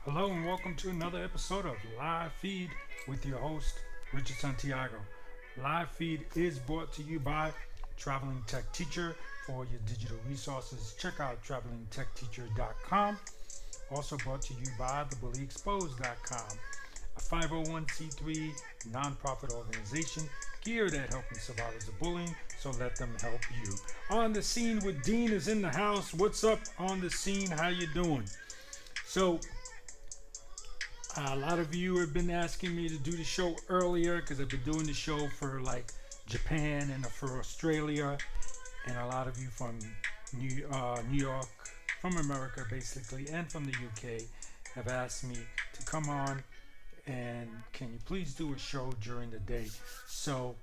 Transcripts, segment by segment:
Hello and welcome to another episode of Live Feed with your host, Richard Santiago. Live Feed is brought to you by Traveling Tech Teacher. For your digital resources, check out travelingtechteacher.com. Also brought to you by thebullyexposed.com, a 501c3 nonprofit organization geared at helping survivors of bullying, so let them help you. On the Scene with Dean is in the house. What's up, On the Scene? How you doing? So, a lot of you have been asking me to do the show earlier because I've been doing the show for like Japan and for Australia, and a lot of you from New York, from America basically, and from the UK have asked me to come on and can you please do a show during the day. So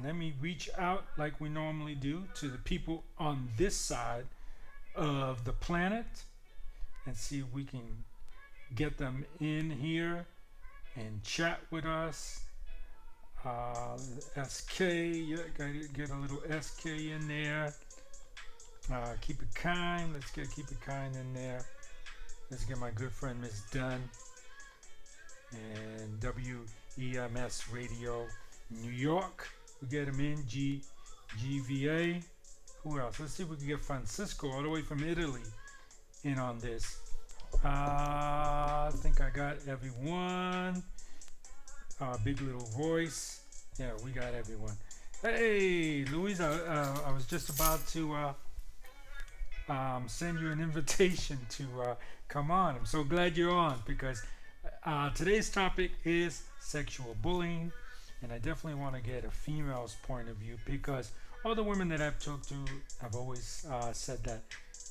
let me reach out like we normally do to the people on this side of the planet and see if we can get them in here and chat with us. SK, yeah, gotta get a little SK in there. Keep it kind. Let's get keep it kind in there. Let's get my good friend Miss Dunn and WEMS Radio New York. We get him in. GVA. Who else? Let's see if we can get Francisco all the way from Italy in on this. I think I got everyone. Big little voice. Yeah, we got everyone. Hey, Louise, I was just about to send you an invitation to come on. I'm so glad you're on because today's topic is sexual bullying, and I definitely want to get a female's point of view because all the women that I've talked to have always said that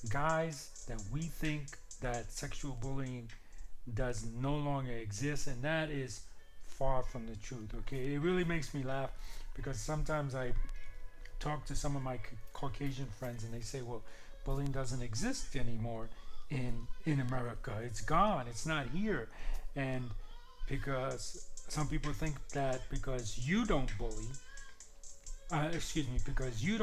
guys that we think that sexual bullying does no longer exist, and that is far from the truth. Okay, it really makes me laugh because sometimes I talk to some of my Caucasian friends and they say, well, bullying doesn't exist anymore in America. It's gone, it's not here. And because some people think that because you don't bully, because you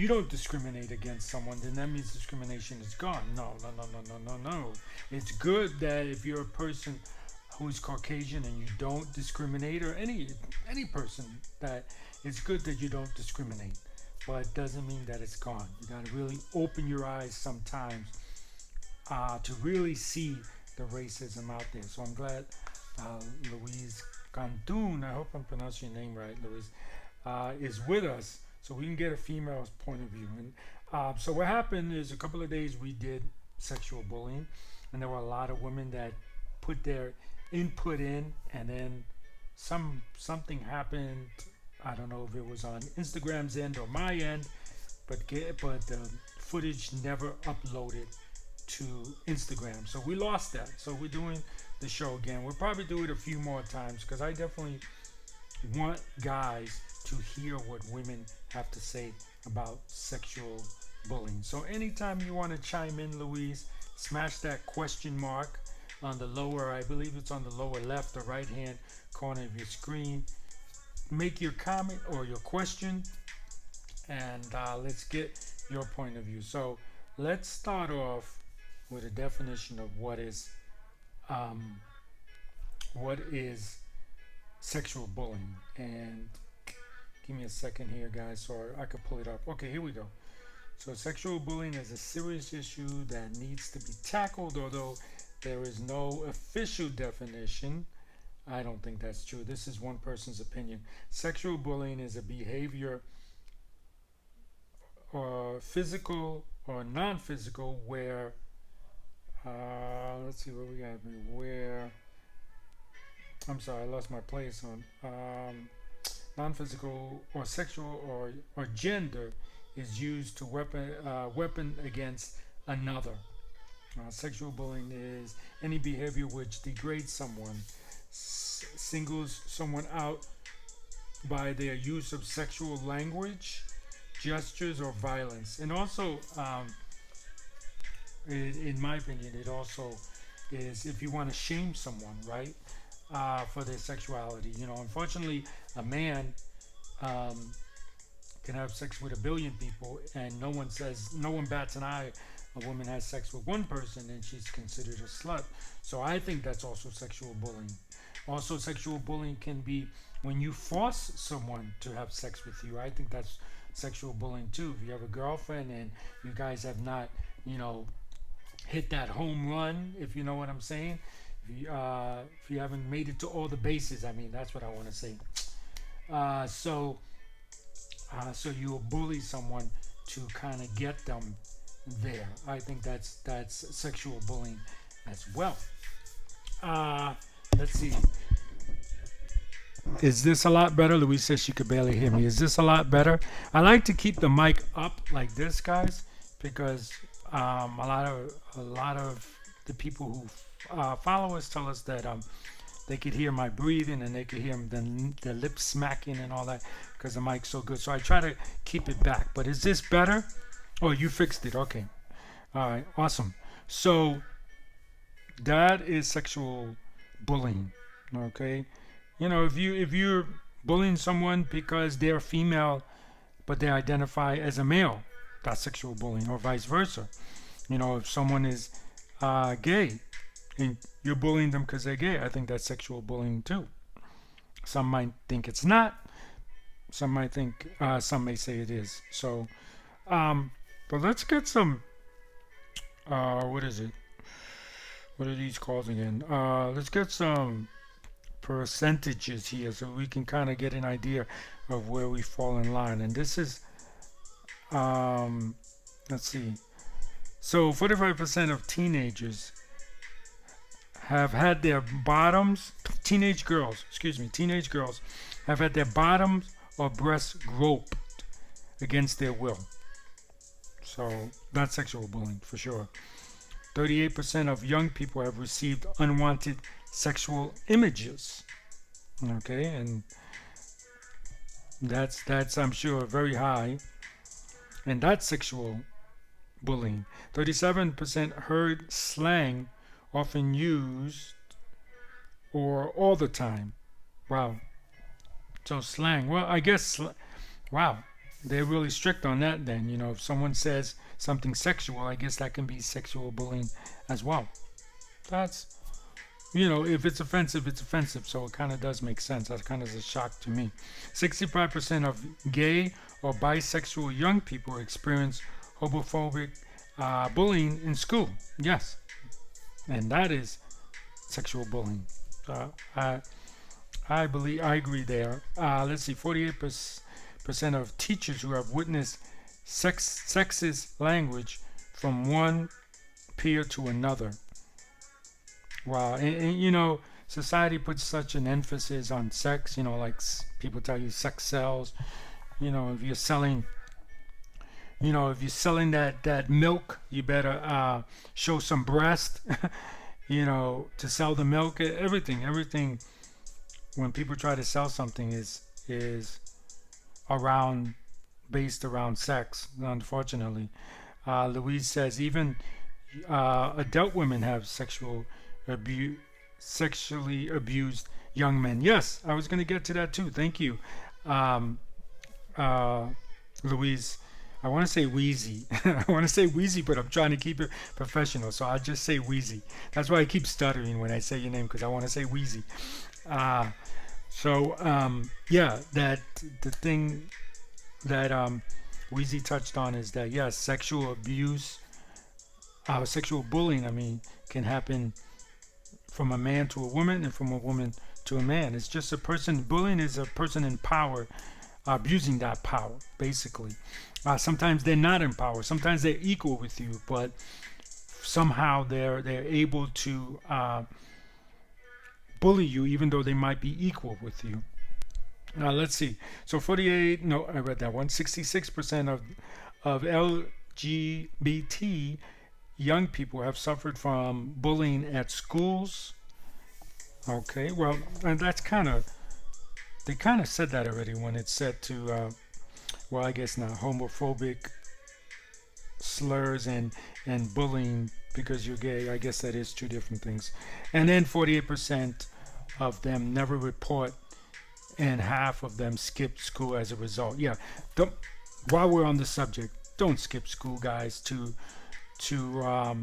don't discriminate against someone, then that means discrimination is gone. No, no, no, no, no, no, no. It's good that if you're a person who's Caucasian and you don't discriminate, or any person, that it's good that you don't discriminate. But it doesn't mean that it's gone. You got to really open your eyes sometimes to really see the racism out there. So I'm glad Louise Cantun, I hope I'm pronouncing your name right, Louise, is with us so we can get a female's point of view. And so what happened is a couple of days we did sexual bullying, and there were a lot of women that put their input in, and then something happened. I don't know if it was on Instagram's end or my end, but the footage never uploaded to Instagram, so we lost that. So we're doing the show again. We'll probably do it a few more times because I definitely want guys to hear what women have to say about sexual bullying. So anytime you want to chime in, Louise, smash that question mark on the lower, I believe it's on the lower left or right hand corner of your screen. Make your comment or your question, and let's get your point of view. So let's start off with a definition of what is sexual bullying. And give me a second here, guys, so I could pull it up. Okay, here we go. So sexual bullying is a serious issue that needs to be tackled, although there is no official definition. I don't think that's true. This is one person's opinion. Sexual bullying is a behavior, or physical or non-physical, where let's see what we got. Where I'm sorry, I lost my place on non-physical or sexual or gender is used to weapon against another. Sexual bullying is any behavior which degrades someone, singles someone out by their use of sexual language, gestures, or violence. And also, in my opinion, it also is if you want to shame someone, right, for their sexuality. You know, unfortunately, a man can have sex with a billion people, and no one bats an eye a woman has sex with one person, then she's considered a slut. So I think that's also sexual bullying. Also, sexual bullying can be when you force someone to have sex with you. I think that's sexual bullying too. If you have a girlfriend and you guys have not, you know, hit that home run, if you know what I'm saying. If you haven't made it to all the bases, I mean, that's what I want to say. So you will bully someone to kind of get them there. I think that's sexual bullying as well. Uh, let's see. Is this a lot better? Louise says she could barely hear me. Is this a lot better? I like to keep the mic up like this, guys, because a lot of the people who follow us tell us that they could hear my breathing and they could hear the lips smacking and all that because the mic's so good. So I try to keep it back. But is this better? Oh, you fixed it. Okay. All right. Awesome. So that is sexual bullying. Okay. You know, if you're bullying someone because they're female but they identify as a male, that's sexual bullying, or vice versa. You know, if someone is gay and you're bullying them because they're gay, I think that's sexual bullying too. Some might think it's not. Some might think. Some may say it is. So, but let's get some. What is it? What are these calls again? Let's get some percentages here so we can kind of get an idea of where we fall in line. And this is, let's see. So 45% of teenagers have had their bottoms, teenage girls have had their bottoms or breasts groped against their will. So that's sexual bullying for sure. 38% of young people have received unwanted sexual images. Okay, and that's I'm sure very high, and that's sexual bullying. 37% heard slang often used or all the time. Wow. So slang. Well, I guess wow, they're really strict on that then. You know, if someone says something sexual, I guess that can be sexual bullying as well. That's, you know, if it's offensive, it's offensive. So it kind of does make sense. That kind of is a shock to me. 65% of gay or bisexual young people experience homophobic bullying in school. Yes. And that is sexual bullying. I agree there. Let's see, 48% of teachers who have witnessed sexist language from one peer to another. Wow, and you know, society puts such an emphasis on sex. You know, like people tell you sex sells. You know, if you're selling, that milk, you better show some breast. You know, to sell the milk, everything. When people try to sell something is based around sex. Unfortunately, Louise says even adult women have sexually abused young men. Yes, I was going to get to that too. Thank you, Louise. I want to say Wheezy. But I'm trying to keep it professional, so I'll just say Wheezy. That's why I keep stuttering when I say your name, because I want to say Wheezy. Yeah, that the thing that Wheezy touched on is that, yes, sexual abuse, sexual bullying, I mean, can happen from a man to a woman and from a woman to a man. It's just a person. Bullying is a person in power abusing that power, basically. Sometimes they're not in power. Sometimes they're equal with you, but somehow they're able to bully you, even though they might be equal with you. Let's see. So 48. No, I read that one. 66% of LGBT young people have suffered from bullying at schools. Okay, well, and that's they kind of said that already when it's said to, well, I guess not, homophobic slurs and bullying because you're gay. I guess that is two different things. And then 48% of them never report, and half of them skip school as a result. Yeah, while we're on the subject, don't skip school, guys, to to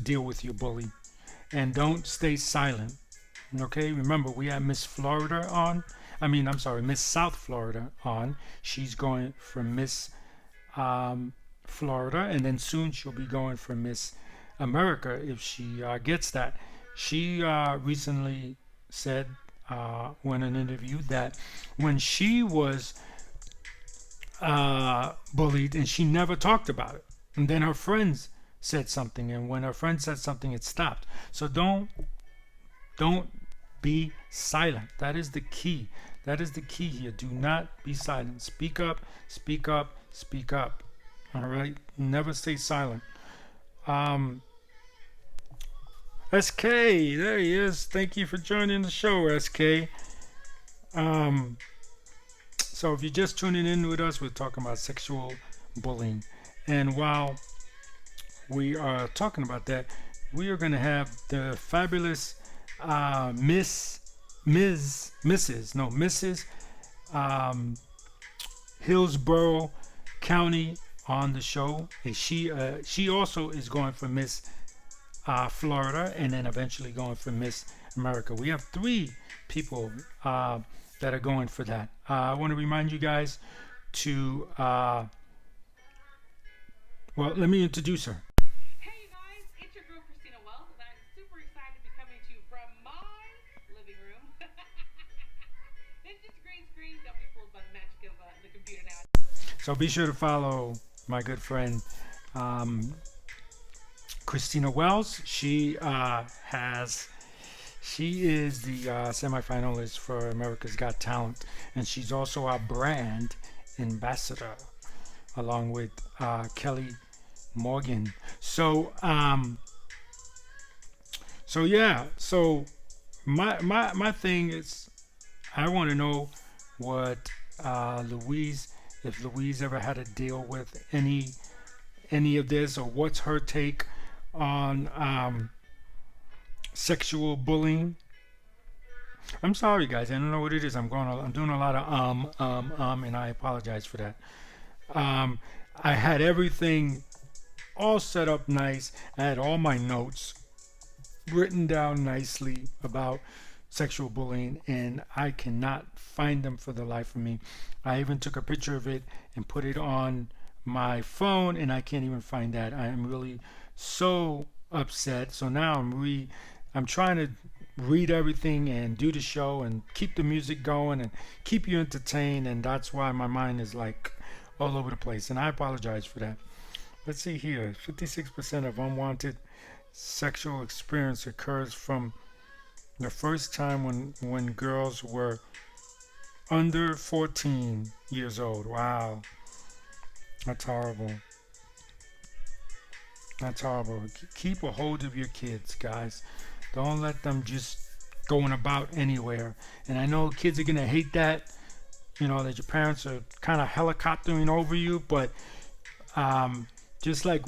deal with your bully, and don't stay silent. Okay, remember we had Miss Florida on. I'm sorry, Miss South Florida on. She's going for Miss um, Florida, and then soon she'll be going for Miss America if she gets that. She recently said, when in an interview, that when she was bullied and she never talked about it, and then her friends said something, and when her friend said something, it stopped. So don't be silent. That is the key. That is the key here. Do not be silent. Speak up, speak up, speak up. All right? Never stay silent. Um, SK, there he is. Thank you for joining the show, SK. Um, so if you're just tuning in with us, we're talking about sexual bullying. And while we are talking about that, we are going to have the fabulous Mrs. Hillsborough County on the show. And she also is going for Miss Florida, and then eventually going for Miss America. We have 3 people that are going for that. I want to remind you guys to, well, let me introduce her. Hey you guys, it's your girl Christina Wells, and I'm super excited to be coming to you from my living room. It's just a green screen. Don't be fooled by the magic of the computer now. So be sure to follow my good friend Christina Wells. She is the semifinalist for America's Got Talent, and she's also our brand ambassador, along with Kelly Morgan. So so my thing is, I want to know what Louise, if Louise ever had to deal with any of this, or what's her take on sexual bullying. I'm sorry, guys. I don't know what it is. I'm doing a lot of and I apologize for that. I had everything all set up nice. I had all my notes written down nicely about sexual bullying, and I cannot find them for the life of me. I even took a picture of it and put it on my phone, and I can't even find that. I am really so upset. So now I'm trying to read everything and do the show and keep the music going and keep you entertained, and that's why my mind is like all over the place, and I apologize for that. Let's see here. 56% of unwanted sexual experience occurs from the first time when girls were under 14 years old. Wow. That's horrible. That's horrible. Keep a hold of your kids, guys. Don't let them just going about anywhere. And I know kids are going to hate that, that your parents are kind of helicoptering over you, but just like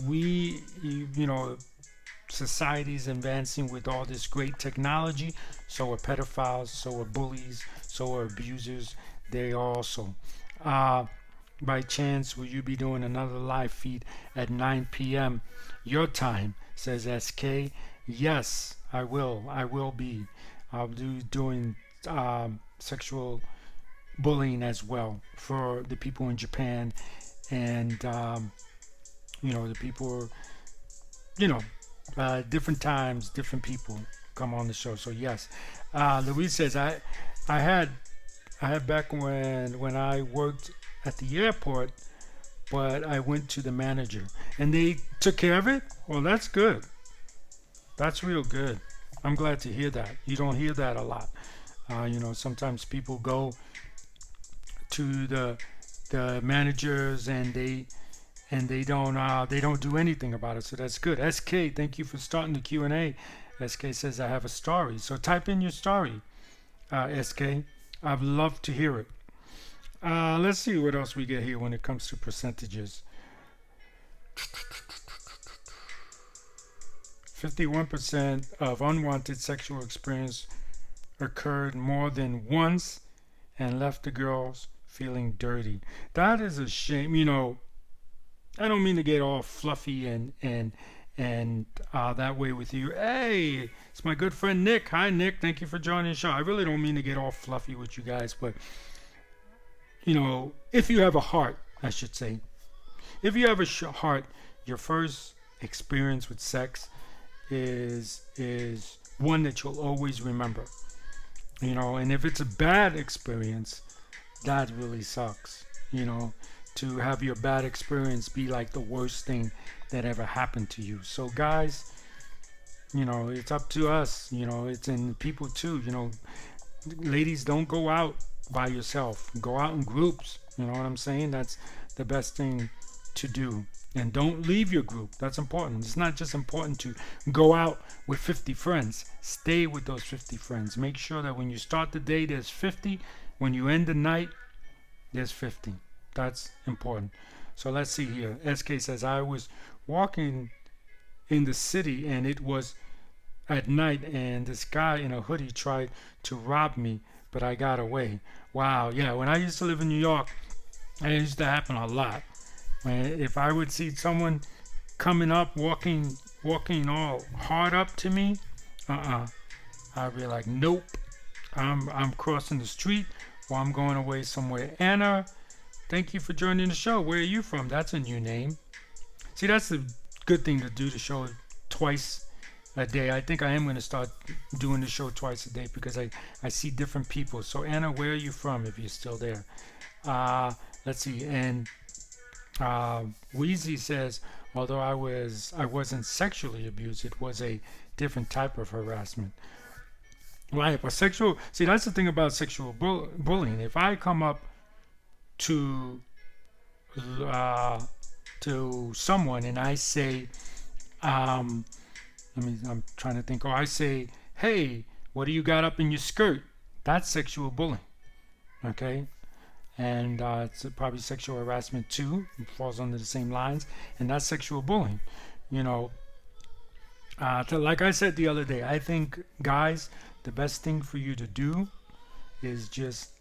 society's advancing with all this great technology, so are pedophiles, so are bullies, so are abusers. They also. By chance, will you be doing another live feed at 9 p.m. your time? Says SK. Yes, I will. I will be. I'll be doing sexual bullying as well for the people in Japan, and the people, different times, different people come on the show. So yes, Louise says I had back when I worked at the airport, but I went to the manager and they took care of it. Well, that's good. That's real good. I'm glad to hear that. You don't hear that a lot. Sometimes people go to the managers and they don't do anything about it. So that's good. SK, thank you for starting the Q&A. SK says I have a story. So type in your story, SK. I'd love to hear it. Let's see what else we get here when it comes to percentages. 51% of unwanted sexual experience occurred more than once and left the girls feeling dirty. That is a shame. I don't mean to get all fluffy and that way with you. Hey, it's my good friend Nick. Hi, Nick. Thank you for joining the show. I really don't mean to get all fluffy with you guys, but if you have a heart, I should say, if you have a heart, your first experience with sex is one that you'll always remember. And if it's a bad experience, that really sucks. To have your bad experience be like the worst thing that ever happened to you. So guys, it's up to us. It's in people too. Ladies, don't go out by yourself. Go out in groups. You know what I'm saying? That's the best thing to do. And don't leave your group. That's important. It's not just important to go out with 50 friends. Stay with those 50 friends. Make sure that when you start the day, there's 50. When you end the night, there's 50. That's important. So let's see here. SK says, I was walking in the city and it was at night and this guy in a hoodie tried to rob me, but I got away. Wow. Yeah. When I used to live in New York, it used to happen a lot. If I would see someone coming up, walking all hard up to me, I'd be like, nope, I'm crossing the street or I'm going away somewhere. Anna, thank you for joining the show. Where are you from? That's a new name. See, that's the good thing to do, the show twice a day. I think I am going to start doing the show twice a day because I see different people. So Anna, where are you from if you're still there? Let's see. And Wheezy says, although I wasn't sexually abused, it was a different type of harassment. Right, but see, that's the thing about sexual bullying. If I come up to someone and I say, I'm trying to think, or I say, hey, what do you got up in your skirt? That's sexual bullying, okay? And it's probably sexual harassment too. It falls under the same lines, and that's sexual bullying. Like I said the other day, I think, guys, the best thing for you to do is just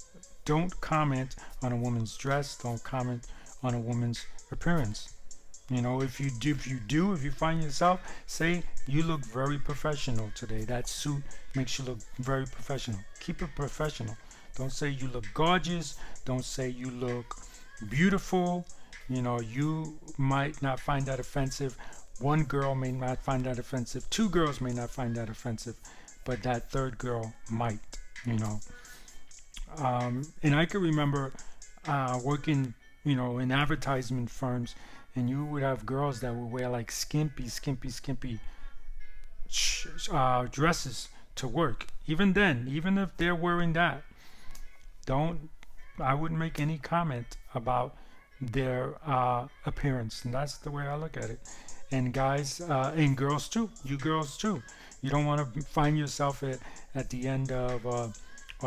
don't comment on a woman's dress. Don't comment on a woman's appearance. If you find yourself, say, you look very professional today. That suit makes you look very professional. Keep it professional. Don't say you look gorgeous. Don't say you look beautiful. You might not find that offensive. One girl may not find that offensive. Two girls may not find that offensive. But that third girl might, And I can remember working, in advertisement firms, and you would have girls that would wear like skimpy dresses to work. Even then, even if they're wearing that, I wouldn't make any comment about their appearance. And that's the way I look at it. And guys, and girls too, you girls too. You don't want to find yourself at the end of a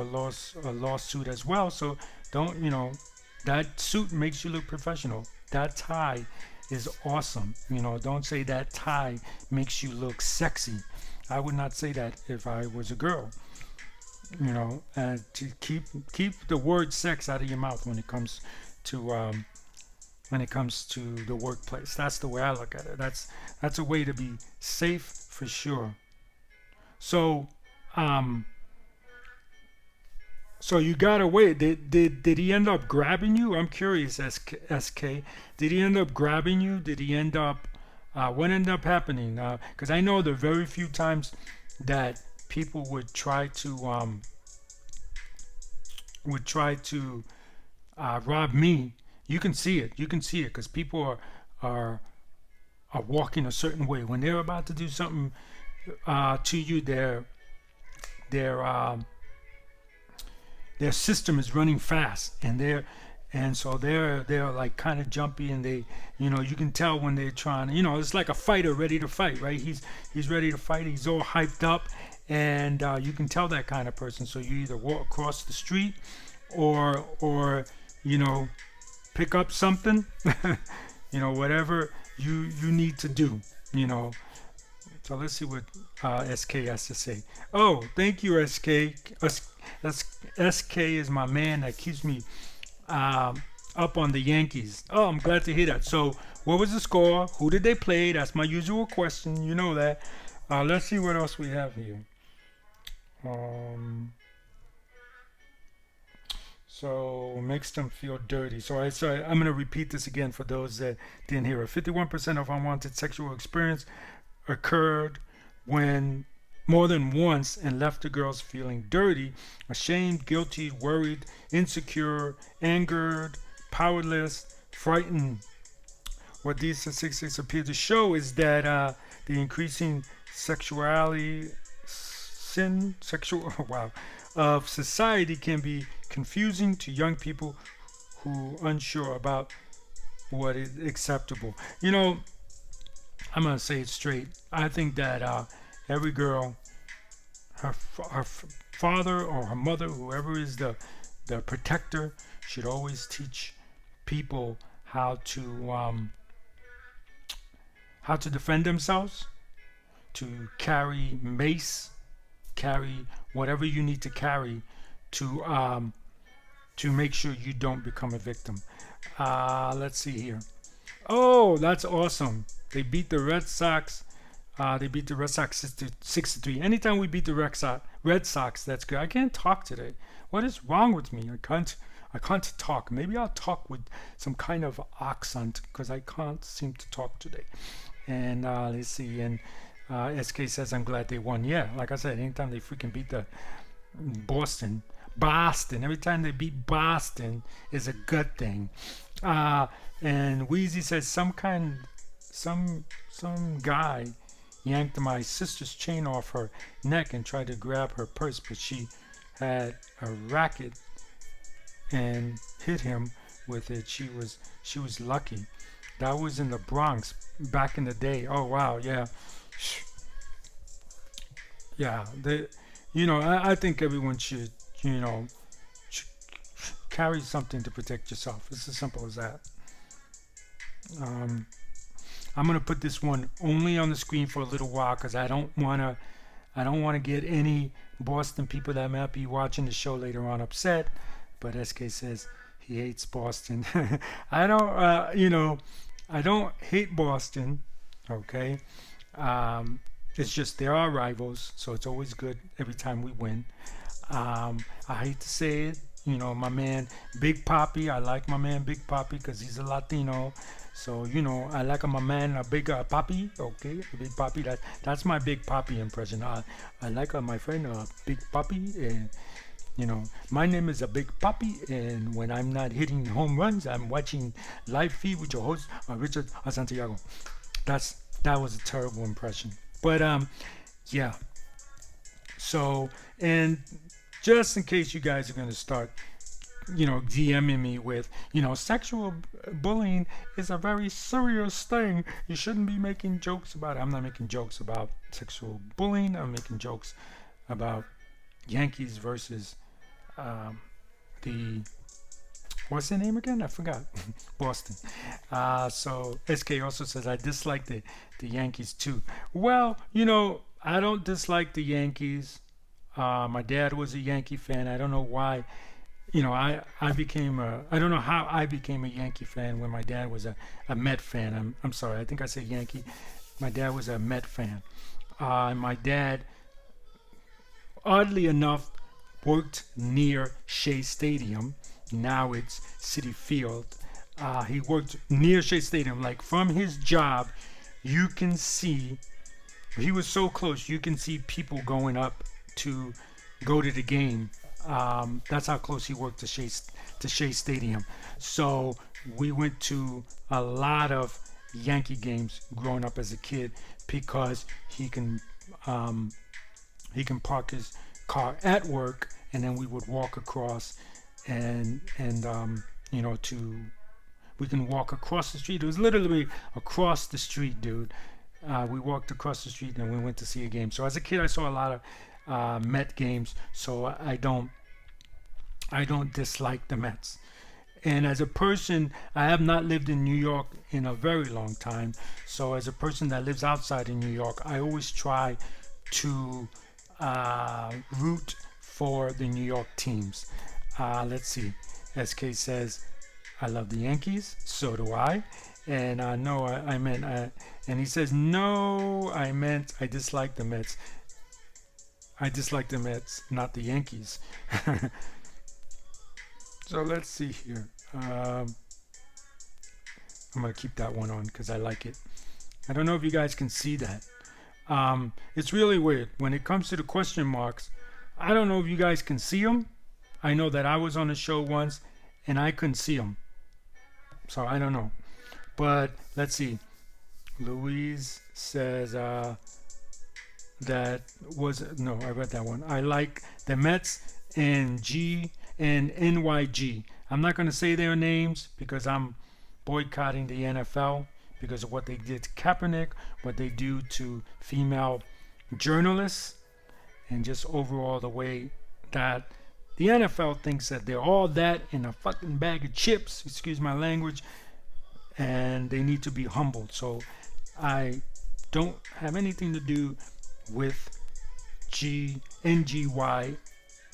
lawsuit as well. So don't, that suit makes you look professional. That tie is awesome. Don't say that tie makes you look sexy. I would not say that if I was a girl. And to keep the word sex out of your mouth when it comes to the workplace. That's the way I look at it. That's a way to be safe for sure. So you got away. Did he end up grabbing you? I'm curious, SK. Did he end up grabbing you? Did he end up? What ended up happening? Because I know there are very few times that people would try to rob me. You can see it because people are walking a certain way when they're about to do something to you. Their system is running fast, and so they're like kind of jumpy, and they, you can tell when they're trying. It's like a fighter ready to fight, right? He's ready to fight. He's all hyped up, and you can tell that kind of person. So you either walk across the street, or pick up something, whatever you need to do, So let's see what SK has to say. Oh, thank you, SK. SK is my man that keeps me up on the Yankees. Oh, I'm glad to hear that. So, what was the score? Who did they play? That's my usual question. You know that. Let's see what else we have here. Um, so makes them feel dirty. So I'm going to repeat this again for those that didn't hear it. 51% of unwanted sexual experience occurred when more than once and left the girls feeling dirty, ashamed, guilty, worried, insecure, angered, powerless, frightened. What these statistics appear to show is that the increasing sexuality, sexual, wow, of society can be confusing to young people who are unsure about what is acceptable. You know, I'm gonna say it straight. I think that every girl, her father or her mother, whoever is the protector, should always teach people how to defend themselves, to carry mace, carry whatever you need to carry to make sure you don't become a victim. Let's see here. Oh, that's awesome. They beat the Red Sox. They beat the Red Sox 6-3. Anytime we beat the Red Sox, that's good. I can't talk today. What is wrong with me? I can't talk. Maybe I'll talk with some kind of accent because I can't seem to talk today. And let's see. And SK says, I'm glad they won. Yeah, like I said, anytime they freaking beat the Boston, every time they beat Boston is a good thing. And Wheezy says, some guy yanked my sister's chain off her neck and tried to grab her purse, but she had a racket and hit him with it. She was lucky. That was in the Bronx back in the day. Oh wow, yeah. Yeah, I think everyone should, carry something to protect yourself. It's as simple as that. I'm gonna put this one only on the screen for a little while because I don't wanna get any Boston people that might be watching the show later on upset. But SK says he hates Boston. I don't hate Boston. Okay. It's just there are rivals, so it's always good every time we win. I hate to say it, my man Big Papi. I like my man Big Papi because he's a Latino. So I like my man a Big Papi. Okay, Big Papi. That's my Big Papi impression. I like my friend Big Papi, and my name is a Big Papi. And when I'm not hitting home runs, I'm watching live feed with your host Richard Santiago. That was a terrible impression. But yeah. So, and just in case you guys are gonna start, DMing me with, sexual bullying is a very serious thing. You shouldn't be making jokes about it. I'm not making jokes about sexual bullying. I'm making jokes about Yankees versus the what's the name again? I forgot. Boston. So SK also says I dislike the Yankees too. Well, I don't dislike the Yankees. My dad was a Yankee fan. I don't know why. I don't know how I became a Yankee fan when my dad was a Met fan. I'm sorry. I think I said Yankee. My dad was a Met fan. And my dad, oddly enough, worked near Shea Stadium. Now it's Citi Field. He worked near Shea Stadium. Like from his job, you can see, he was so close, you can see people going up to go to the game. That's how close he worked to Shea Stadium. So we went to a lot of Yankee games growing up as a kid because he can park his car at work and then we would walk across and we can walk across the street. It was literally across the street, dude. We walked across the street and we went to see a game. So as a kid, I saw a lot of Met games. So I don't dislike the Mets. And as a person, I have not lived in New York in a very long time. So as a person that lives outside in New York, I always try to root for the New York teams. Let's see. SK says, I love the Yankees. So do I. And no, I meant, and he says, no, I meant I dislike the Mets. I dislike the Mets, not the Yankees. So let's see here. I'm going to keep that one on because I like it. I don't know if you guys can see that. It's really weird. When it comes to the question marks, I don't know if you guys can see them. I know that I was on a show once and I couldn't see them. So I don't know. But let's see. Louise says that was no, I read that one. I like the Mets and NYG. I'm not going to say their names because I'm boycotting the NFL because of what they did to Kaepernick, what they do to female journalists, and just overall the way that the NFL thinks that they're all that in a fucking bag of chips, excuse my language, and they need to be humbled. So I don't have anything to do with NGY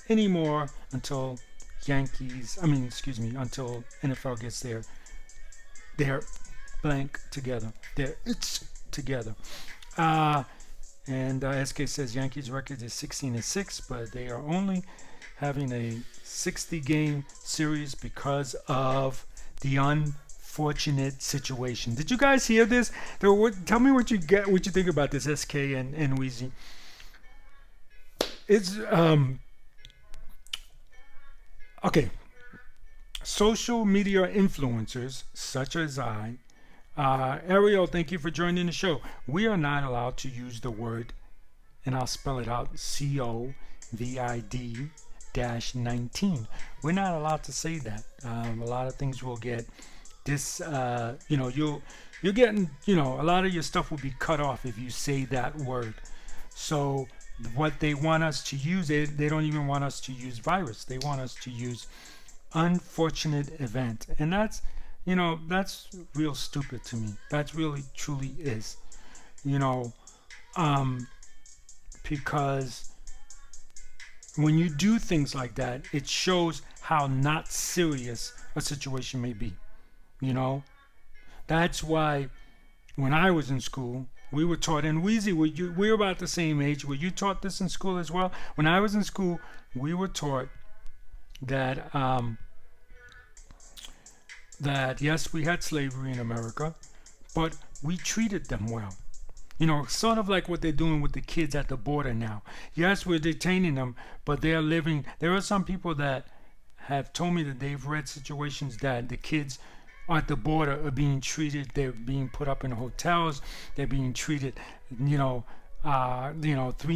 anymore until until NFL gets their blank together. It's together. And SK says Yankees record is 16-6, but they are only having a 60-game series because of the unfortunate situation. Did you guys hear this? Tell me what you think about this, SK and Weezy. It's okay. Social media influencers such as Ariel, thank you for joining the show. We are not allowed to use the word, and I'll spell it out, COVID-19. We're not allowed to say that. A lot of things will get you're getting, a lot of your stuff will be cut off if you say that word. So what they want us to use, they don't even want us to use virus. They want us to use unfortunate event, and that's real stupid to me. That really truly is, because when you do things like that, it shows how not serious a situation may be. That's why when I was in school, we were taught, and Weezy, we're about the same age. Were you taught this in school as well? When I was in school, we were taught that that yes, we had slavery in America, but we treated them well. Sort of like what they're doing with the kids at the border now. Yes, we're detaining them, but they're living. There are some people that have told me that they've read situations that the kids at the border are being treated. They're being put up in hotels. They're being treated, 3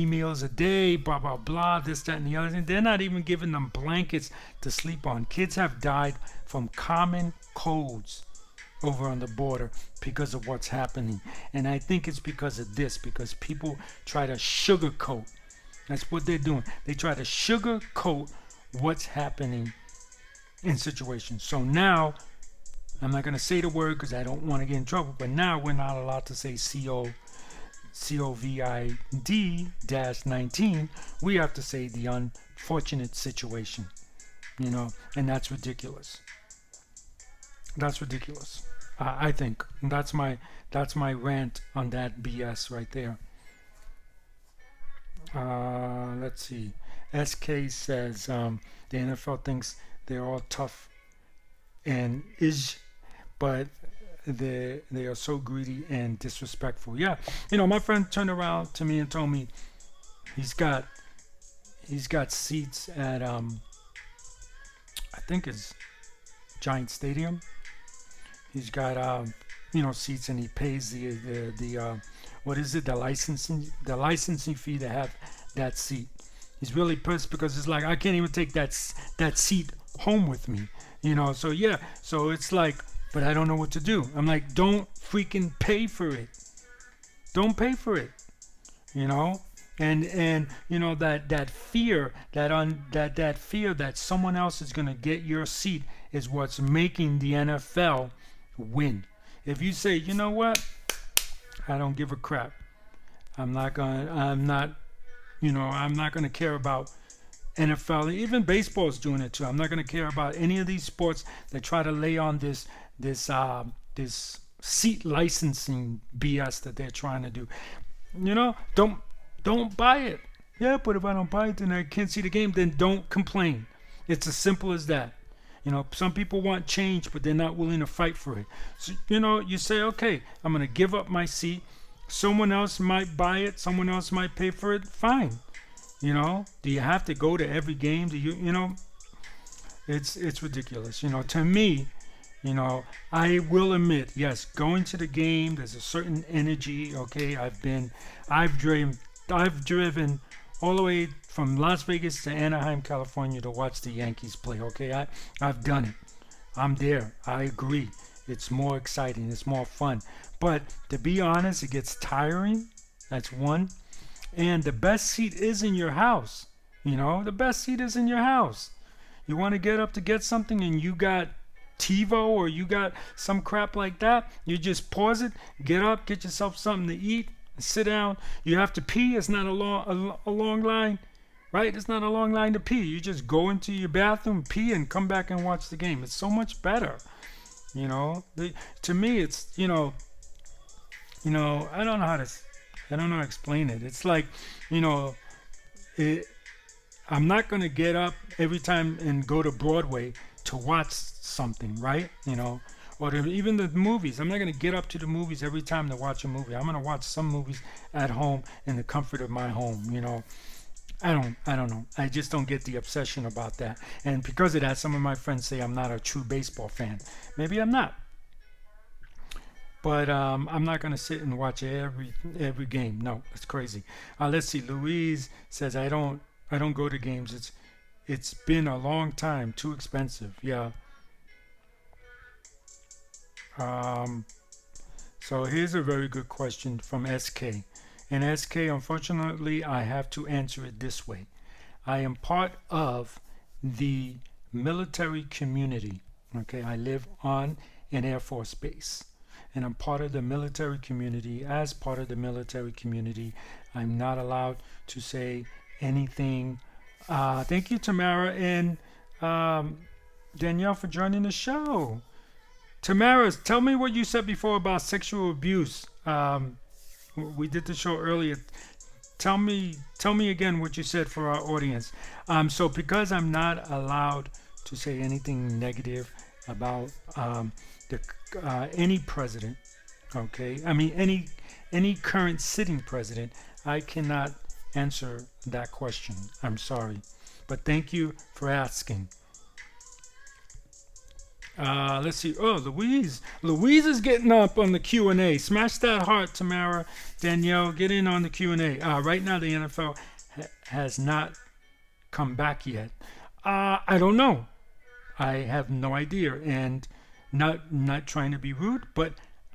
meals a day, blah, blah, blah, this, that, and the other thing. They're not even giving them blankets to sleep on. Kids have died from common colds over on the border because of what's happening. And I think it's because of this, because people try to sugarcoat. That's what they're doing. They try to sugarcoat what's happening in situations. So now, I'm not going to say the word because I don't want to get in trouble, but now we're not allowed to say COVID-19. We have to say the unfortunate situation, and that's ridiculous. That's ridiculous. I think that's my rant on that BS right there. Let's see. SK says the NFL thinks they're all tough and but they are so greedy and disrespectful. Yeah, my friend turned around to me and told me he's got seats at I think it's Giant Stadium. He's got seats, and he pays the what is it, the licensing fee to have that seat. He's really pissed because it's like I can't even take that seat home with me. So yeah, so it's like, but I don't know what to do. I'm like, don't freaking pay for it. Don't pay for it. And that fear that fear that someone else is gonna get your seat is what's making the NFL win. If you say, you know what, I don't give a crap. I'm not gonna care about NFL, even baseball is doing it too. I'm not going to care about any of these sports that try to lay on this seat licensing BS that they're trying to do. Don't buy it. Yeah, but if I don't buy it, then I can't see the game. Then don't complain. It's as simple as that. Some people want change, but they're not willing to fight for it. So, you say, okay, I'm going to give up my seat. Someone else might buy it. Someone else might pay for it. Fine. Do you have to go to every game? Do you, it's ridiculous. To me, I will admit, yes, going to the game, there's a certain energy. Okay. I've driven all the way from Las Vegas to Anaheim, California to watch the Yankees play. Okay. I've done it. I'm there. I agree. It's more exciting. It's more fun. But to be honest, it gets tiring. That's one. And the best seat is in your house. The best seat is in your house. You want to get up to get something and you got TiVo or you got some crap like that, you just pause it, get up, get yourself something to eat, sit down. You have to pee. It's not a long line, right? It's not a long line to pee. You just go into your bathroom, pee, and come back and watch the game. It's so much better. To me, it's I don't know how to explain it. It's like, I'm not going to get up every time and go to Broadway to watch something, right? Or even the movies. I'm not going to get up to the movies every time to watch a movie. I'm going to watch some movies at home in the comfort of my home, I don't know. I just don't get the obsession about that. And because of that, some of my friends say I'm not a true baseball fan. Maybe I'm not. But I'm not going to sit and watch every game. No, it's crazy. Let's see. Louise says I don't go to games. It's been a long time. Too expensive. Yeah. So here's a very good question from SK. And SK, unfortunately, I have to answer it this way. I am part of the military community. Okay, I live on an Air Force base. And I'm part of the military community. As part of the military community, I'm not allowed to say anything. Thank you, Tamara and Danielle, for joining the show. Tamara, tell me what you said before about sexual abuse. We did the show earlier. Tell me again what you said for our audience. So because I'm not allowed to say anything negative about any president, okay? I mean any current sitting president, I cannot answer that question. I'm sorry, but thank you for asking. Let's see. Oh, Louise is getting up on the Q&A. Smash that heart, Tamara. Danielle, get in on the Q&A. Right now, the NFL has not come back yet. I don't know. I have no idea, and not trying to be rude, but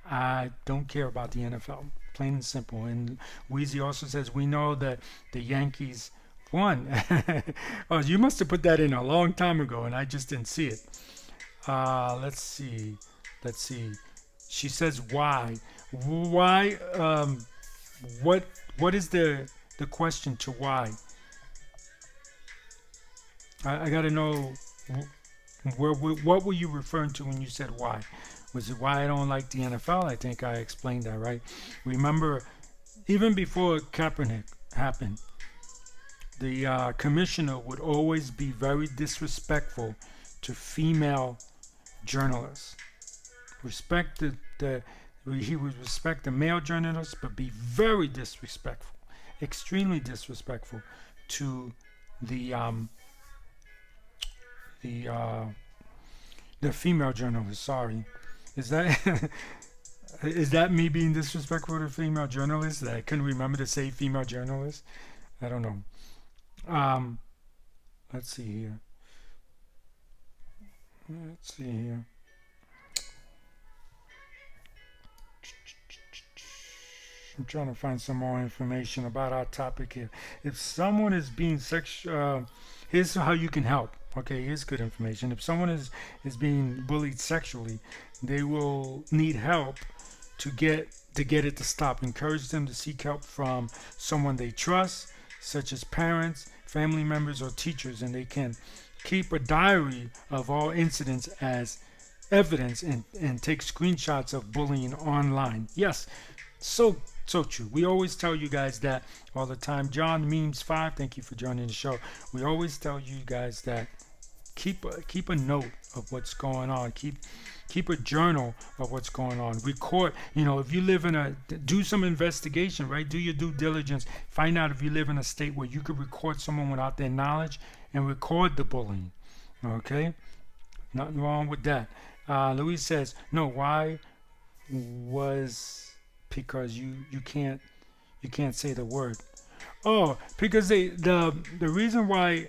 I don't care about the NFL. Plain and simple. And Weezy also says we know that the Yankees won. Oh, you must have put that in a long time ago, and I just didn't see it. Let's see. She says why? Why? What is the question to why? I got to know what were you referring to when you said why? Was it why I don't like the NFL? I think I explained that, right? Remember, even before Kaepernick happened, the commissioner would always be very disrespectful to female journalists. He would respect the male journalists, but be very disrespectful, extremely disrespectful to the female journalists. Sorry, is that me being disrespectful to female journalists? That I couldn't remember to say female journalists. I don't know. Let's see here. I'm trying to find some more information about our topic here. If someone is being here's how you can help. Okay, here's good information. If someone is being bullied sexually, they will need help to get it to stop. Encourage them to seek help from someone they trust, such as parents, family members, or teachers, and they can keep a diary of all incidents as evidence and take screenshots of bullying online. Yes, so true. We always tell you guys that all the time. John Memes 5, thank you for joining the show. We always tell you guys that keep a note of what's going on. Keep a journal of what's going on. Record, if you live in do some investigation, right? Do your due diligence. Find out if you live in a state where you could record someone without their knowledge and record the bullying. Okay? Nothing wrong with that. Louise says, no, why was, because you can't say the word. Oh, because the reason why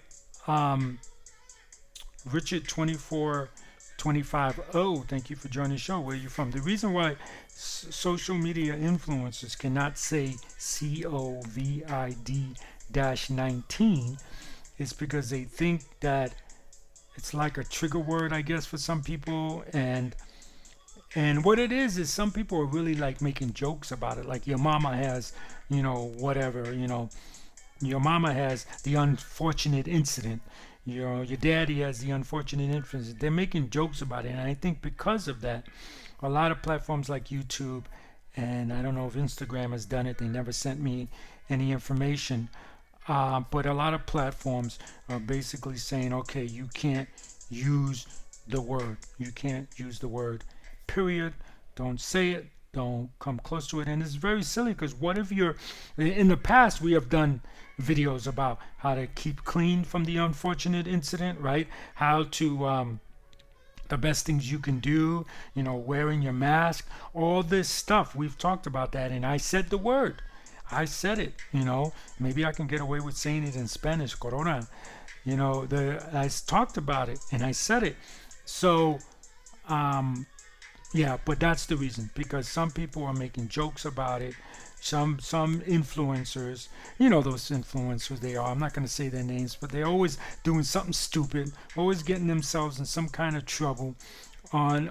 Richard 2425, oh, thank you for joining the show. Where are you from? The reason why social media influencers cannot say COVID-19 is because they think that it's like a trigger word, I guess, for some people. And what it is some people are really like making jokes about it. Like your mama has, whatever, your mama has the unfortunate incident. Your daddy has the unfortunate incident. They're making jokes about it. And I think because of that, a lot of platforms like YouTube, and I don't know if Instagram has done it. They never sent me any information. But a lot of platforms are basically saying, okay, you can't use the word. You can't use the word, period. Don't say it. Don't come close to it. And it's very silly because what if in the past we have done videos about how to keep clean from the unfortunate incident, right? How to, the best things you can do, wearing your mask, all this stuff. We've talked about that. And I said the word. I said it, maybe I can get away with saying it in Spanish, corona. I talked about it and I said it. So, yeah, but that's the reason, because some people are making jokes about it. Some influencers, those influencers they are. I'm not going to say their names, but they're always doing something stupid, always getting themselves in some kind of trouble on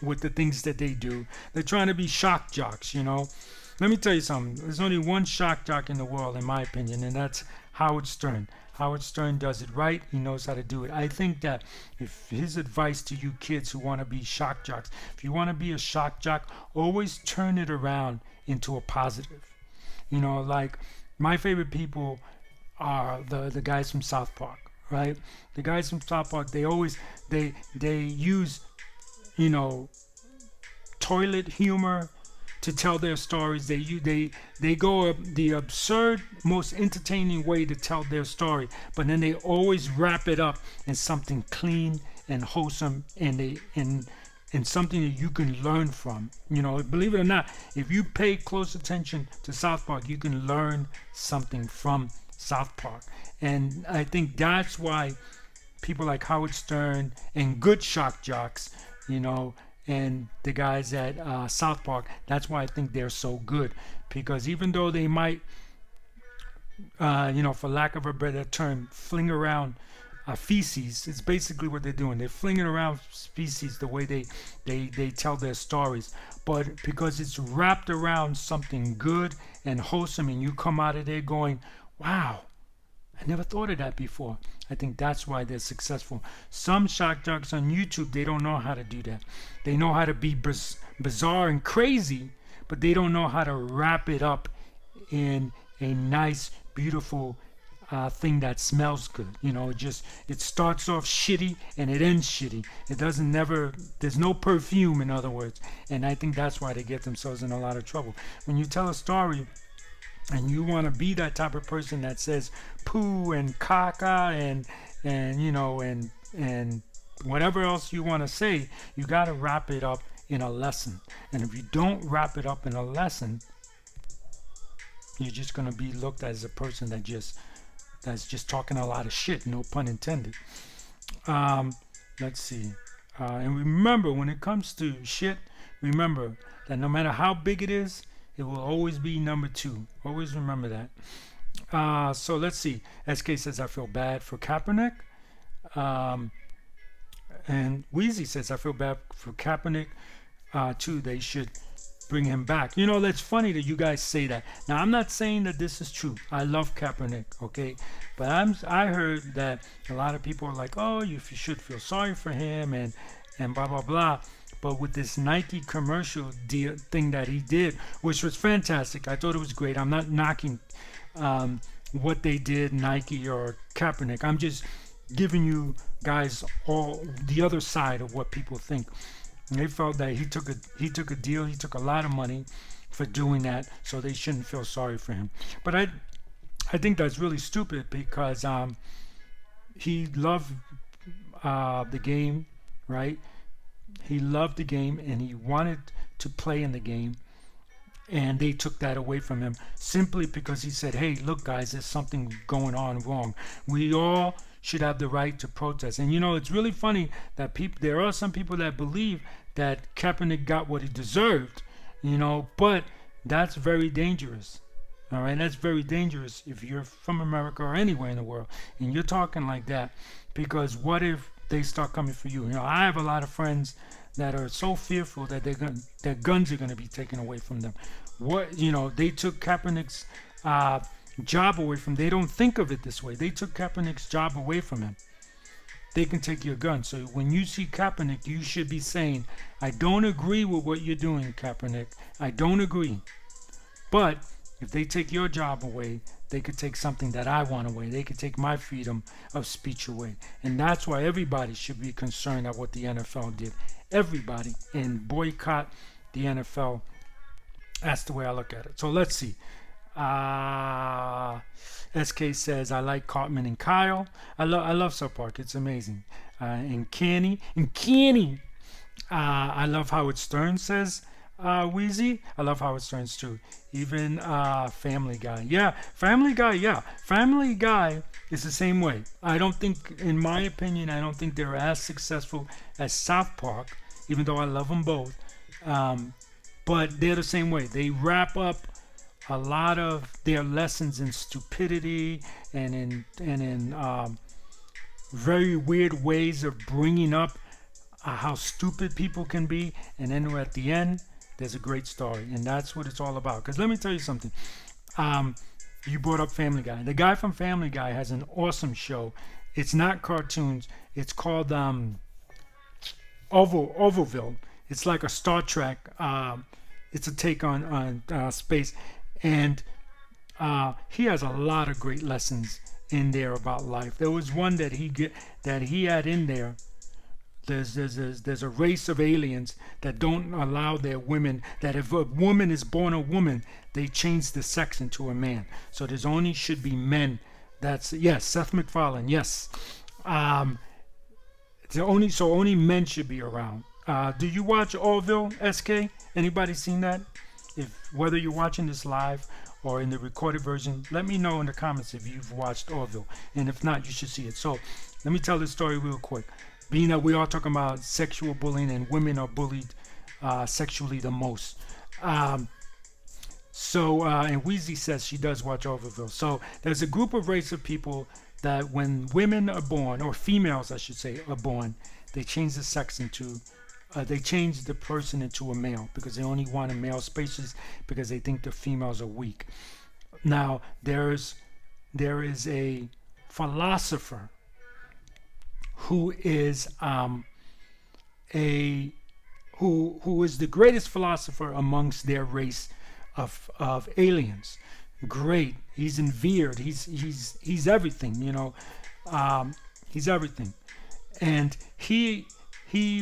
with the things that they do. They're trying to be shock jocks, Let me tell you something. There's only one shock jock in the world, in my opinion, and that's Howard Stern. Howard Stern does it right. He knows how to do it. I think that if his advice to you kids who want to be shock jocks, if you want to be a shock jock, always turn it around into a positive. Like my favorite people are the guys from South Park, right? The guys from South Park, they always they use toilet humor to tell their stories. They go the absurd, most entertaining way to tell their story, but then they always wrap it up in something clean and wholesome, and something that you can learn from. Believe it or not, if you pay close attention to South Park, you can learn something from South Park. And I think that's why people like Howard Stern and good shock jocks, and the guys at South Park, that's why I think they're so good. Because even though they might, for lack of a better term, fling around feces, it's basically what they're doing. They're flinging around feces the way they tell their stories. But because it's wrapped around something good and wholesome, and you come out of there going, wow, I never thought of that before. I think that's why they're successful. Some shock jocks on YouTube, they don't know how to do that. They know how to be bizarre and crazy, but they don't know how to wrap it up in a nice, beautiful thing that smells good. It starts off shitty and it ends shitty. There's no perfume, in other words. And I think that's why they get themselves in a lot of trouble. When you tell a story, and you want to be that type of person that says poo and caca and whatever else you want to say, you got to wrap it up in a lesson. And if you don't wrap it up in a lesson, you're just going to be looked at as a person that's just talking a lot of shit, no pun intended. Let's see. And remember, when it comes to shit, remember that no matter how big it is, it will always be number 2. Always remember that. So let's see. SK says, I feel bad for Kaepernick. And Wheezy says, I feel bad for Kaepernick too. They should bring him back. You know, that's funny that you guys say that. Now, I'm not saying that this is true. I love Kaepernick, okay? But I heard that a lot of people are like, oh, you should feel sorry for him and blah, blah, blah. But with this Nike commercial deal thing that he did, which was fantastic, I thought it was great. I'm not knocking what they did, Nike or Kaepernick. I'm just giving you guys all the other side of what people think. And they felt that he took a deal, he took a lot of money for doing that, so they shouldn't feel sorry for him. But I think that's really stupid because he loved the game, right? He loved the game and he wanted to play in the game, and they took that away from him simply because he said, hey, look guys, there's something going on wrong. We all should have the right to protest. And you know, it's really funny that there are some people that believe that Kaepernick got what he deserved, you know, but that's very dangerous. All right, that's very dangerous if you're from America or anywhere in the world and you're talking like that, because what if they start coming for you? You know, I have a lot of friends that are so fearful that their guns are going to be taken away from them. What, you know, they took Kaepernick's job away from. They don't think of it this way. They took Kaepernick's job away from him. They can take your gun. So when you see Kaepernick, you should be saying, I don't agree with what you're doing, Kaepernick. I don't agree. But if they take your job away, they could take something that I want away. They could take my freedom of speech away. And that's why everybody should be concerned at what the NFL did. Everybody. And boycott the NFL. That's the way I look at it. So let's see. SK says, I like Cartman and Kyle. I love South Park. It's amazing. And Kenny. I love Howard Stern, says Wheezy. I love Howard Stern's too. Even Family Guy. Yeah, Family Guy, yeah. Family Guy is the same way. I don't think, in my opinion, I don't think they're as successful as South Park, even though I love them both. But they're the same way. They wrap up a lot of their lessons in stupidity and in very weird ways of bringing up how stupid people can be, and then at the end there's a great story, and that's what it's all about. Because let me tell you something. You brought up Family Guy. The guy from Family Guy has an awesome show. It's not cartoons. It's called Orville. It's like a Star Trek. It's a take on space. And he has a lot of great lessons in there about life. There was one that he had in there. There's a race of aliens that don't allow their women, that if a woman is born a woman, they change the sex into a man. So there's only should be men. That's, yes, Seth MacFarlane, yes. Only men should be around. Do you watch Orville, SK? Anybody seen that? Whether you're watching this live or in the recorded version, let me know in the comments if you've watched Orville, and if not, you should see it. So let me tell this story real quick. Being that we are talking about sexual bullying and women are bullied sexually the most. And Wheezy says she does watch Orville. So there's a group of race of people that when women are born, or females I should say, are born, they change the sex into they change the person into a male because they only want a male species because they think the females are weak. Now there is a philosopher who is who is the greatest philosopher amongst their race of aliens. Great, he's envied. He's everything, you know. He's everything, and he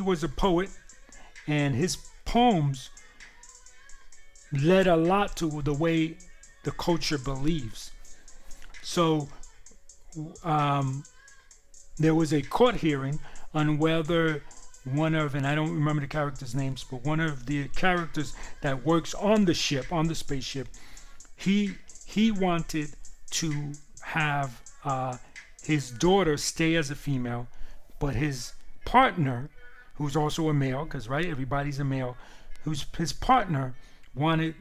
was a poet. And his poems led a lot to the way the culture believes. So there was a court hearing on whether one of, and I don't remember the characters' names, but one of the characters that works on the ship, on the spaceship, he wanted to have his daughter stay as a female, but his partner, who's also a male, because right, everybody's a male, his partner wanted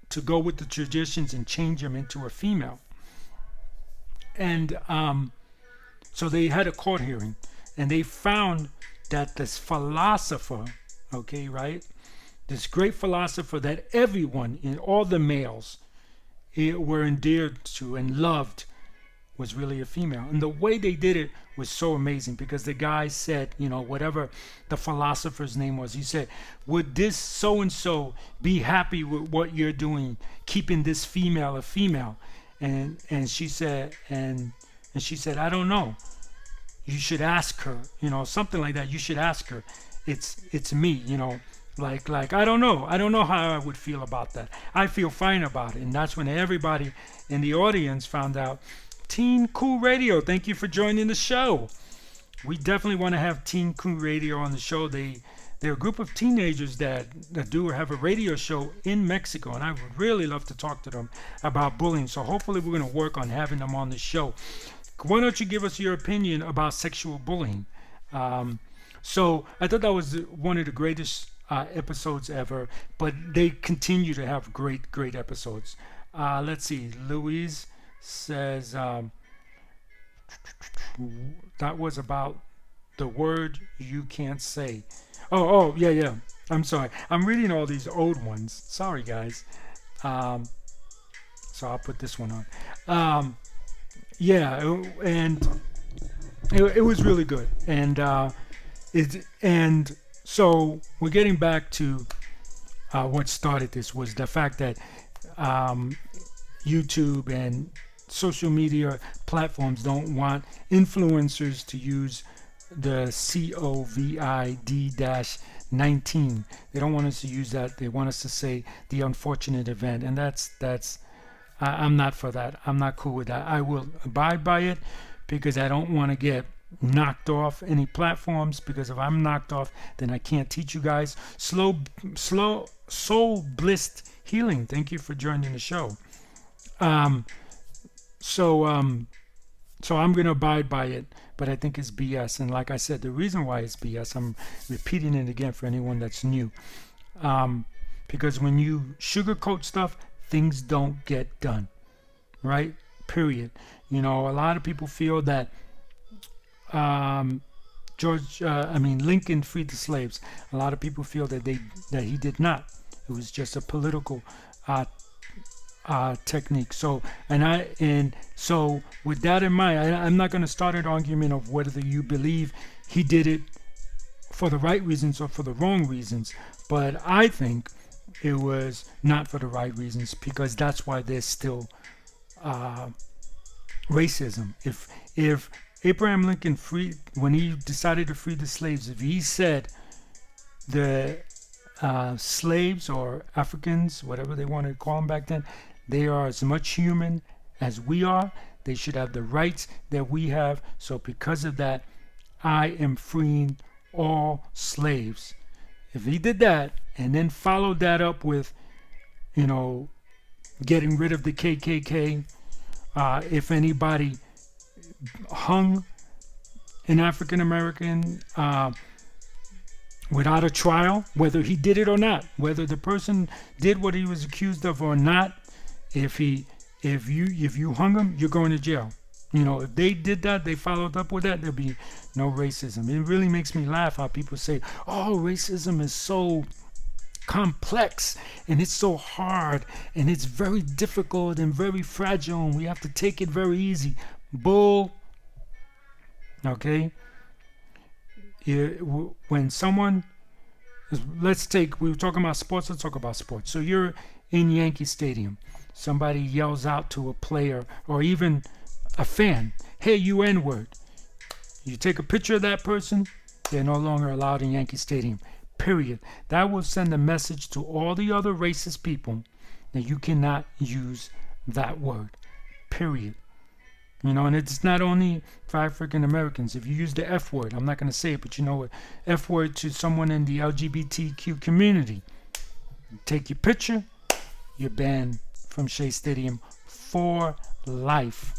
to go with the traditions and change him into a female. And so they had a court hearing, and they found that this philosopher, okay, right, this great philosopher that everyone, in all the males, were endeared to and loved, was really a female. And the way they did it was so amazing because the guy said, whatever the philosopher's name was, he said, would this so and so be happy with what you're doing, keeping this female a female? And she said, I don't know. You should ask her, something like that. You should ask her. It's me, like I don't know how I would feel about that. I feel fine about it. And that's when everybody in the audience found out. Teen Cool Radio, thank you for joining the show. We definitely want to have Teen Cool Radio on the show. They're a group of teenagers that do have a radio show in Mexico, and I would really love to talk to them about bullying. So hopefully we're going to work on having them on the show. Why don't you give us your opinion about sexual bullying? So I thought that was one of the greatest episodes ever, but they continue to have great episodes. Let's see. Louise says that was about the word you can't say. Oh, yeah. I'm sorry. I'm reading all these old ones. Sorry, guys. So I'll put this one on. And it was really good. And so we're getting back to what started this was the fact that YouTube and social media platforms don't want influencers to use the COVID-19. They don't want us to use that. They want us to say the unfortunate event, and that's I'm not for that. I'm not cool with that. I will abide by it because I don't want to get knocked off any platforms, because if I'm knocked off, then I can't teach you guys. Slow Soul Bliss Healing, thank you for joining the show. So I'm going to abide by it, but I think it's BS. And like I said, the reason why it's BS, I'm repeating it again for anyone that's new, because when you sugarcoat stuff, things don't get done, right? Period. A lot of people feel that Lincoln freed the slaves. A lot of people feel that he did not. It was just a political technique. So with that in mind, I'm not going to start an argument of whether you believe he did it for the right reasons or for the wrong reasons, but I think it was not for the right reasons, because that's why there's still racism. If Abraham Lincoln when he decided to free the slaves, if he said the slaves or Africans, whatever they wanted to call them back then, they are as much human as we are. They should have the rights that we have. So because of that, I am freeing all slaves. If he did that and then followed that up with, getting rid of the KKK, if anybody hung an African American without a trial, whether he did it or not, whether the person did what he was accused of or not, if you hung him, you're going to jail. If they did that, they followed up with that, there'll be no racism. It really makes me laugh how people say, oh, racism is so complex and it's so hard and it's very difficult and very fragile and we have to take it very easy. Bull. Okay? When someone, we were talking about sports, let's talk about sports. So you're in Yankee Stadium. Somebody yells out to a player or even a fan, hey, you N-word. You take a picture of that person, they're no longer allowed in Yankee Stadium. Period. That will send a message to all the other racist people that you cannot use that word. Period. And it's not only for African Americans. If you use the F word, I'm not going to say it, but F word to someone in the LGBTQ community, take your picture, you're banned from Shea Stadium for life.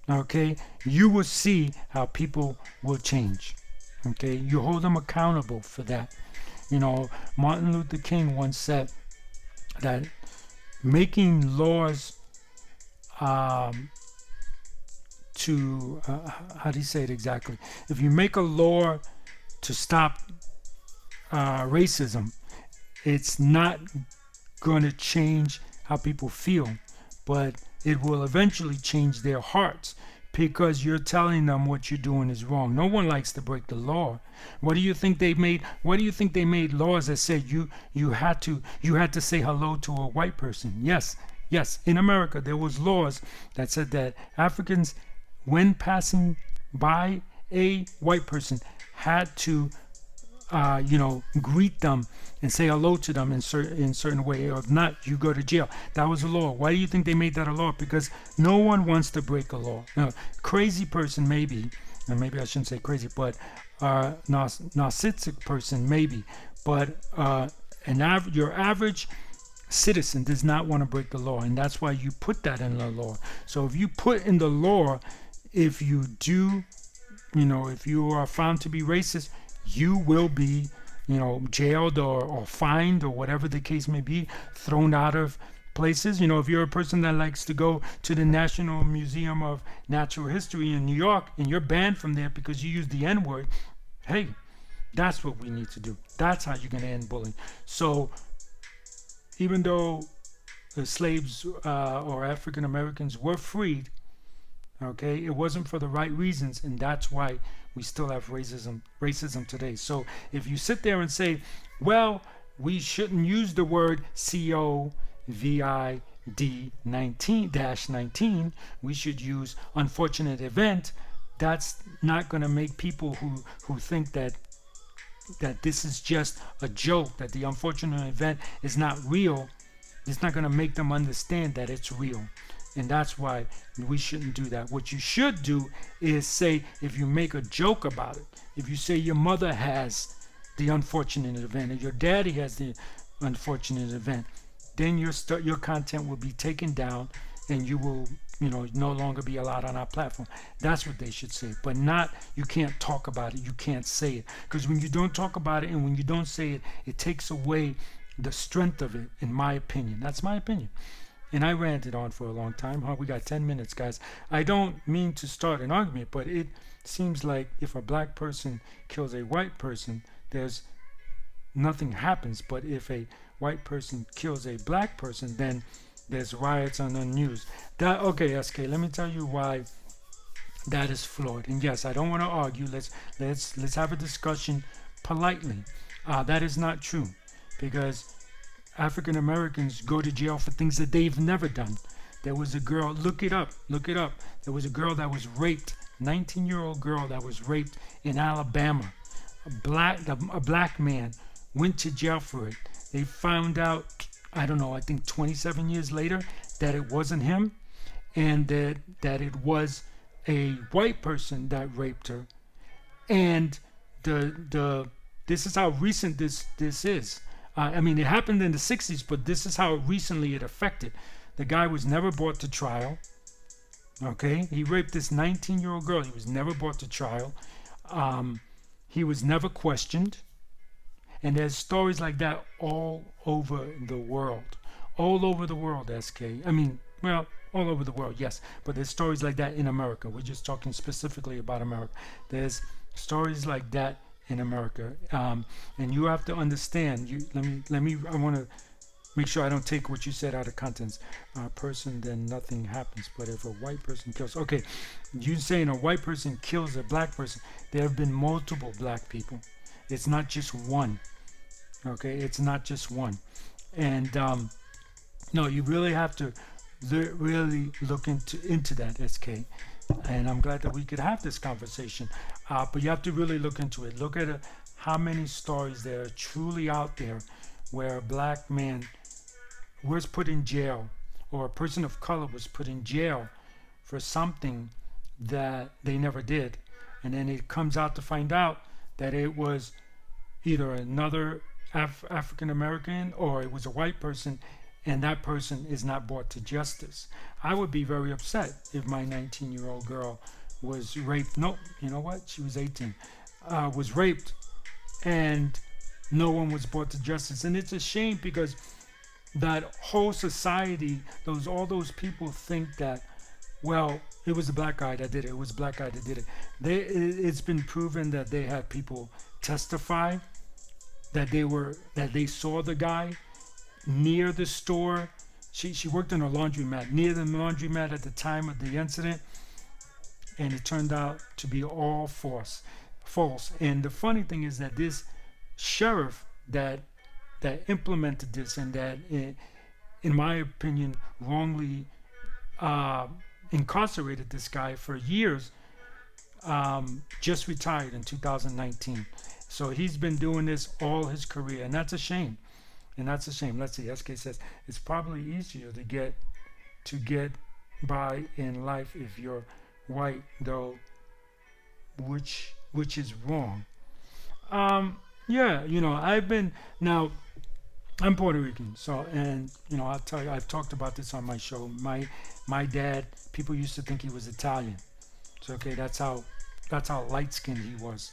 Okay? You will see how people will change. Okay? You hold them accountable for that. Martin Luther King once said that making laws how do you say it exactly? If you make a law to stop racism, it's not going to change how people feel, but it will eventually change their hearts because you're telling them what you're doing is wrong. No one likes to break the law. What do you think they made? What do you think they made laws that said you had to say hello to a white person? Yes, yes. In America, there was laws that said that Africans, when passing by a white person, had to greet them and say hello to them in certain way, or if not, you go to jail. That was a law. Why do you think they made that a law? Because no one wants to break a law. Now, crazy person maybe, and maybe I shouldn't say crazy, but narcissistic person maybe, but your average citizen does not want to break the law, and that's why you put that in the law. So if you put in the law, if you do, if you are found to be racist, you will be, jailed or fined or whatever the case may be, thrown out of places. If you're a person that likes to go to the National Museum of Natural History in New York and you're banned from there because you use the N-word, hey, that's what we need to do. That's how you're going to end bullying. So even though the slaves or African Americans were freed, okay, it wasn't for the right reasons, and that's why we still have racism today. So if you sit there and say, well, we shouldn't use the word COVID 19 we should use unfortunate event, that's not going to make people who think that this is just a joke, that the unfortunate event is not real. It's not going to make them understand that it's real. And that's why we shouldn't do that. What you should do is say, if you make a joke about it, if you say your mother has the unfortunate event and your daddy has the unfortunate event, then your content will be taken down and you will no longer be allowed on our platform. That's what they should say, but not you can't talk about it, you can't say it. Because when you don't talk about it and when you don't say it, it takes away the strength of it, in my opinion. That's my opinion. And I ranted on for a long time. We got 10 minutes, guys. I don't mean to start an argument, but it seems like if a black person kills a white person, there's nothing happens. But if a white person kills a black person, then there's riots on the news. Okay, SK, let me tell you why that is flawed. And yes, I don't want to argue. Let's have a discussion politely. That is not true, because African Americans go to jail for things that they've never done. There was a girl, look it up. There was a girl that was raped, 19-year-old girl that was raped in Alabama. A black man went to jail for it. They found out, I don't know, I think 27 years later, that it wasn't him, and that it was a white person that raped her. And this is how recent this is. I mean, it happened in the 60s, but this is how recently it affected. The guy was never brought to trial. Okay? He raped this 19-year-old girl. He was never brought to trial. He was never questioned. And there's stories like that all over the world. All over the world, SK. I mean, well, all over the world, yes. But there's stories like that in America. We're just talking specifically about America. There's stories like that in America, and you have to understand. I want to make sure I don't take what you said out of context. Person, then nothing happens. But if a white person kills, okay, you saying a white person kills a black person, there have been multiple black people. It's not just one. Okay, it's not just one. And no, you really have to really look into that, SK. And I'm glad that we could have this conversation. But you have to really look into it. Look at how many stories there are truly out there where a black man was put in jail, or a person of color was put in jail for something that they never did. And then it comes out to find out that it was either another African American or it was a white person, and that person is not brought to justice. I would be very upset if my 19-year-old girl was raped. No, you know what? She was 18. Was raped, and no one was brought to justice. And it's a shame, because that whole society, all those people think that, well, it was a black guy that did it. It was a black guy that did it. It's been proven that they had people testify that they saw the guy near the store. She worked in a laundromat, near the laundromat at the time of the incident, and it turned out to be all false. And the funny thing is that this sheriff that implemented this and that, in my opinion, wrongly uh, incarcerated this guy for years, just retired in 2019. So he's been doing this all his career, and that's a shame. And that's a shame. Let's see. SK says it's probably easier to get by in life if you're white, though, which is wrong. Yeah, I've been now. I'm Puerto Rican, so, and I'll tell you, I've talked about this on my show. My dad, people used to think he was Italian. So okay, that's how light skinned he was.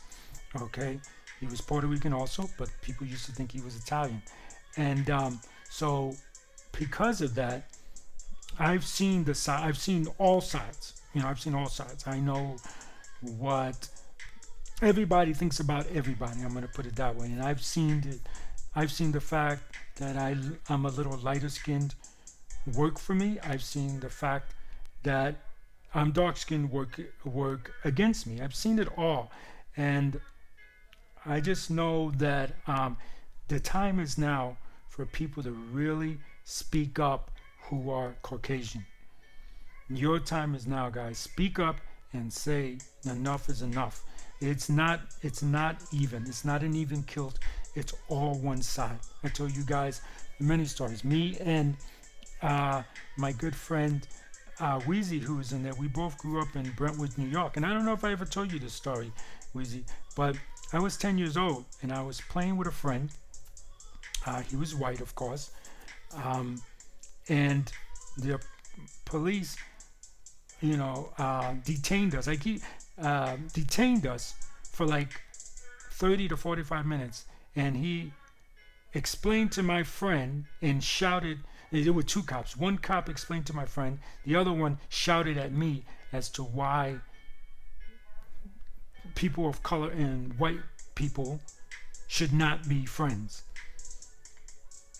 Okay, he was Puerto Rican also, but people used to think he was Italian. And so because of that, I've seen I've seen all sides. I've seen all sides. I know what everybody thinks about everybody. I'm going to put it that way. And I've seen it. I've seen the fact that I'm a little lighter skinned work for me. I've seen the fact that I'm dark skinned work against me. I've seen it all. And I just know that the time is now for people to really speak up who are Caucasian. Your time is now, guys. Speak up and say enough is enough. It's not even. It's not an even kill. It's all one side. I told you guys many stories. Me and my good friend Wheezy, who was in there, we both grew up in Brentwood, New York. And I don't know if I ever told you this story, Wheezy, but I was 10 years old and I was playing with a friend. He was white, of course. And the police, detained us. Detained us for like 30 to 45 minutes. And he explained to my friend and shouted. There were two cops. One cop explained to my friend. The other one shouted at me as to why people of color and white people should not be friends.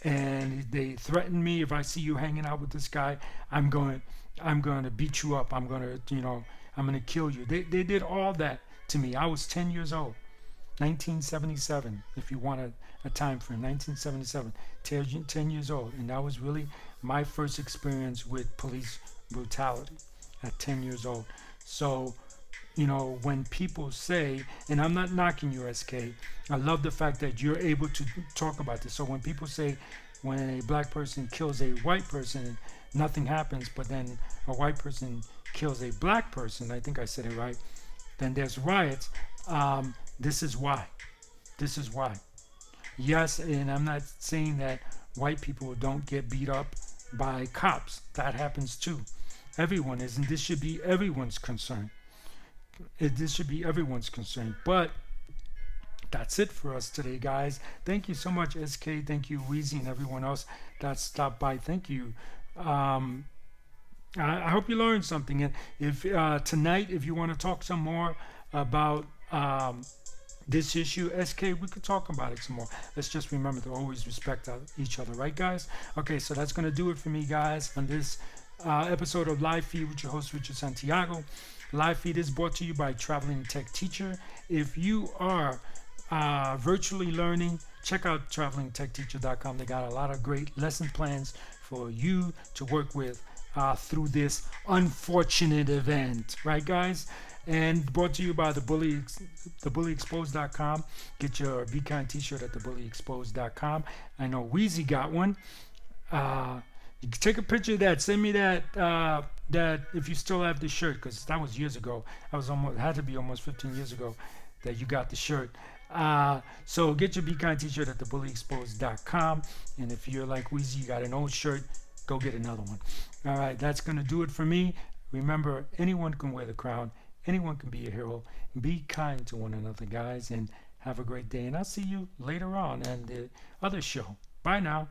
And they threatened me, if I see you hanging out with this guy, I'm going to beat you up. I'm going to kill you. They did all that to me. I was 10 years old. 1977, if you want a time frame, 1977, 10 years old. And that was really my first experience with police brutality at 10 years old. So, when people say, and I'm not knocking you, SK, I love the fact that you're able to talk about this. So when people say, when a black person kills a white person, nothing happens, but then a white person kills a black person, I think I said it right, then there's riots. This is why. This is why. Yes, and I'm not saying that white people don't get beat up by cops. That happens too. Everyone is, and this should be everyone's concern. This should be everyone's concern. But that's it for us today, guys. Thank you so much, SK. Thank you, Wheezy, and everyone else that stopped by. Thank you. I hope you learned something. And if tonight, if you want to talk some more about this issue, SK, we could talk about it some more. Let's just remember to always respect each other, right, guys? Okay, so that's going to do it for me, guys, on this episode of Live Feed with your host, Richard Santiago. Live Feed is brought to you by Traveling Tech Teacher. If you are virtually learning, check out travelingtechteacher.com. They got a lot of great lesson plans for you to work with through this unfortunate event, right, guys? And brought to you by thebullyexposed.com. Get your Be Kind t-shirt at thebullyexposed.com. I know Wheezy got one. You can take a picture of that. Send me that that if you still have the shirt, because that was years ago. Had to be almost 15 years ago that you got the shirt. So get your Be Kind t-shirt at thebullyexposed.com. And if you're like Wheezy, you got an old shirt, go get another one. All right, that's going to do it for me. Remember, anyone can wear the crown. Anyone can be a hero. Be kind to one another, guys, and have a great day. And I'll see you later on the other show. Bye now.